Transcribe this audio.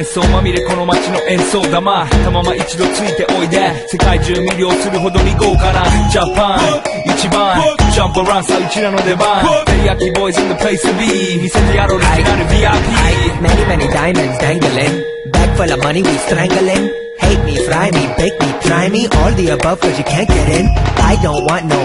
演奏まみれこの街の演奏玉たまま一度ついておいで世界中魅了するほどに豪華なジャパン一番ジャンプアランさうちらの出番テリヤキボーイズ in the place to be 見せてやろうオリジナル VIP Many diamonds dangling Bag full of money we strangling Hate me, fry me, bake me, try me All the above cause you can't get in I don't want no